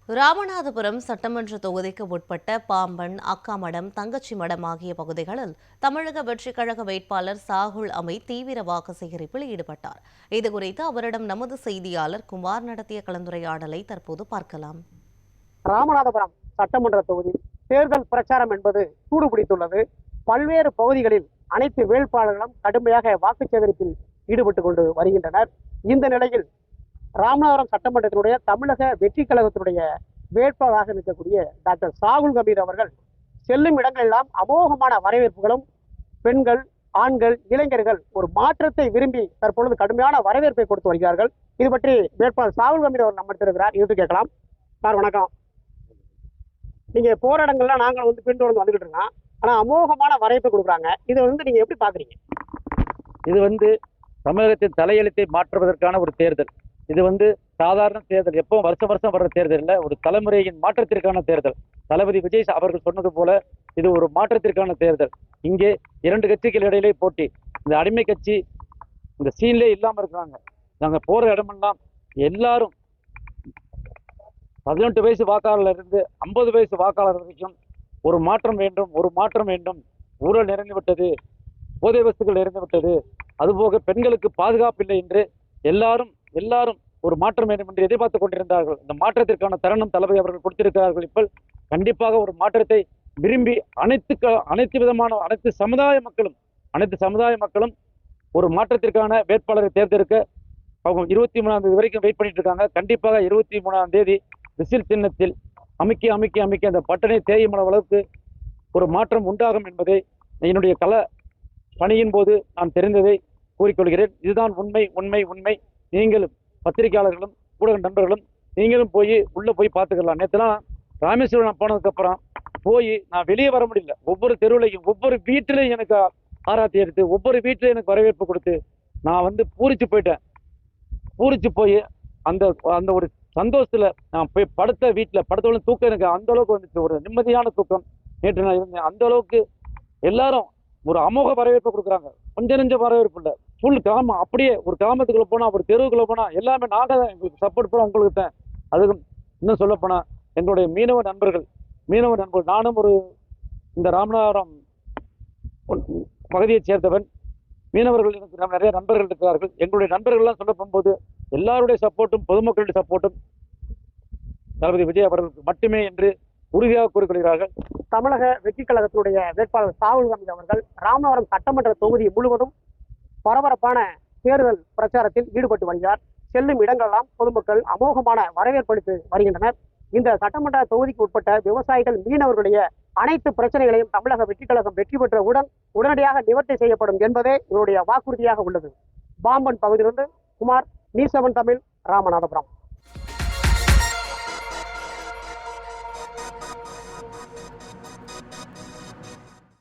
ராமநாதபுரம் சட்டமன்ற தொகுதிக்கு உட்பட்ட பாம்பன், அக்காமடம், தங்கச்சிமடம் ஆகிய பகுதிகளில் தமிழக வெற்றிக் கழக வேட்பாளர் சாகுல் அமீத் தீவிர வாக்கு சேகரிப்பில் ஈடுபட்டார். இதுகுறித்து அவரிடம் நமது செய்தியாளர் குமார் நடத்திய கலந்துரையாடலை தற்போது பார்க்கலாம். ராமநாதபுரம் சட்டமன்ற தொகுதி தேர்தல் பிரச்சாரம் என்பது சூடுபிடித்துள்ளது. பல்வேறு பகுதிகளில் அனைத்து வேட்பாளர்களும் கடுமையாக வாக்கு சேகரிப்பில் ஈடுபட்டுக் கொண்டு வருகின்றனர். இந்த நிலையில் ராமநாதபுரம் சட்டமன்றத்தினுடைய தமிழக வெற்றி கழகத்தினுடைய வேட்பாளராக இருக்கக்கூடிய டாக்டர் சாகுல் அமீத் அவர்கள் செல்லும் இடங்களெல்லாம் அமோகமான வரவேற்புகளும், பெண்கள், ஆண்கள், இளைஞர்கள் ஒரு மாற்றத்தை விரும்பி தற்பொழுது கடுமையான வரவேற்பை கொடுத்து வருகிறார்கள். இது பற்றி வேட்பாளர் சாகுல் அமீத் அவர் நம்ம இருக்கிறார். இது கேட்கலாம். சார் வணக்கம். நீங்க போற இடங்கள்லாம் நாங்கள் பின்தொடர்ந்து வந்துகிட்டு இருக்கோம். ஆனா அமோகமான வரவேற்பை கொடுக்குறாங்க. இதை நீங்க எப்படி பாக்குறீங்க? இது தமிழகத்தின் தலையெழுத்தை மாற்றுவதற்கான ஒரு தேர்தல். இது சாதாரண தேர்தல், எப்பவும் வருஷம் வர்ற தேர்தல் இல்லை, ஒரு தலைமுறையின் மாற்றத்திற்கான தேர்தல். தளபதி விஜய் அவர்கள் சொன்னது போல இது ஒரு மாற்றத்திற்கான தேர்தல். இங்கே 2 கட்சிகள் இடையிலே போட்டி. இந்த அடிமை கட்சி இந்த சீன்லே இல்லாம இருக்கிறாங்க. நாங்க போற இடமெல்லாம் எல்லாரும் 18 வயசு வாக்காளர்ல இருந்து 50 வயசு வாக்காளர் வரைக்கும் ஒரு மாற்றம் வேண்டும், ஒரு மாற்றம் வேண்டும். ஊழல் நிறைந்து விட்டது, போதை வஸ்துக்கள் நிறைந்து விட்டது, அதுபோக பெண்களுக்கு பாதுகாப்பு இல்லை என்று எல்லாரும் ஒரு மாற்றம் வேண்டும் என்று எதிர்பார்த்துக் கொண்டிருந்தார்கள். இந்த மாற்றத்திற்கான தருணம் தளபதி அவர்கள் கொடுத்திருக்கிறார்கள். இப்போ கண்டிப்பாக ஒரு மாற்றத்தை விரும்பி அனைத்து விதமான அனைத்து சமுதாய மக்களும் ஒரு மாற்றத்திற்கான வேட்பாளரை தேர்ந்தெடுக்க அவங்க 23ஆம் தேதி வரைக்கும் வெயிட் பண்ணிட்டு இருக்காங்க. கண்டிப்பாக 23ஆம் தேதி விசில் சின்னத்தில் அமைக்க அந்த பட்டனை தேயும் அளவுக்கு ஒரு மாற்றம் உண்டாகும் என்பதை என்னுடைய கள பணியின் போது நான் தெரிந்ததை கூறிக்கொள்கிறேன். இதுதான் உண்மை. நீங்களும் பத்திரிகையாளர்களும் ஊடக நண்பர்களும் நீங்களும் உள்ள போய் பார்த்துக்கலாம். நேற்றுலாம் ராமேஸ்வரம் நான் போனதுக்கு அப்புறம் நான் வெளியே வர முடியல. ஒவ்வொரு தெருவிலையும் ஒவ்வொரு வீட்டிலையும் எனக்கு ஆராத்தி எடுத்து, ஒவ்வொரு வீட்டிலையும் எனக்கு வரவேற்பு கொடுத்து நான் பூரிச்சு போயிட்டேன். பூரிச்சு போய் அந்த ஒரு சந்தோஷத்துல நான் போய் படுத்தவள தூக்கம் எனக்கு அந்த அளவுக்கு வந்துச்சு. ஒரு நிம்மதியான தூக்கம் நேற்று நான் இருந்தேன். அந்த அளவுக்கு எல்லாரும் ஒரு அமோக வரவேற்பு கொடுக்குறாங்க. கொஞ்சம் நெஞ்ச வரவேற்பு இல்லை, ஃபுல் கிராமம். அப்படியே ஒரு கிராமத்துக்குள்ள போனா, ஒரு தெருவுக்குள்ள போனா எல்லாமே நாங்க தான், எங்களுக்கு சப்போர்ட் பண்ண உங்களுக்கு தான். அதுக்கு இன்னும் சொல்ல போனா எங்களுடைய மீனவ நண்பர்கள், நானும் இந்த ராமநாதபுரம் பகுதியைச் சேர்ந்தவன். மீனவர்கள் எனக்கு நிறைய நண்பர்கள் இருக்கிறார்கள். எங்களுடைய நண்பர்கள்லாம் சொல்ல போகும்போது எல்லாருடைய சப்போர்ட்டும், பொதுமக்களுடைய சப்போர்ட்டும் தளபதி விஜய் அவர்களுக்கு மட்டுமே என்று உறுதியாக கூறிக்கொள்கிறார்கள். தமிழக வெற்றி கழகத்தினுடைய வேட்பாளர் சாகுல் அமீத் அவர்கள் ராமநாதபுரம் சட்டமன்ற தொகுதி முழுவதும் பரபரப்பான தேர்தல் பிரச்சாரத்தில் ஈடுபட்டு வருகிறார். செல்லும் இடங்களெல்லாம் பொதுமக்கள் அமோகமான வரவேற்பளித்து வருகின்றனர். இந்த சட்டமன்ற தொகுதிக்கு உட்பட்ட விவசாயிகள், மீனவர்களுடைய அனைத்து பிரச்சனைகளையும் தமிழக வெற்றி கழகம் வெற்றி பெற்ற உடனடியாக நிவர்த்தி செய்யப்படும் என்பதே இவருடைய வாக்குறுதியாக உள்ளது. பாம்பன் பகுதியிலிருந்து குமார், நியூஸ் 7 தமிழ், ராமநாதபுரம்.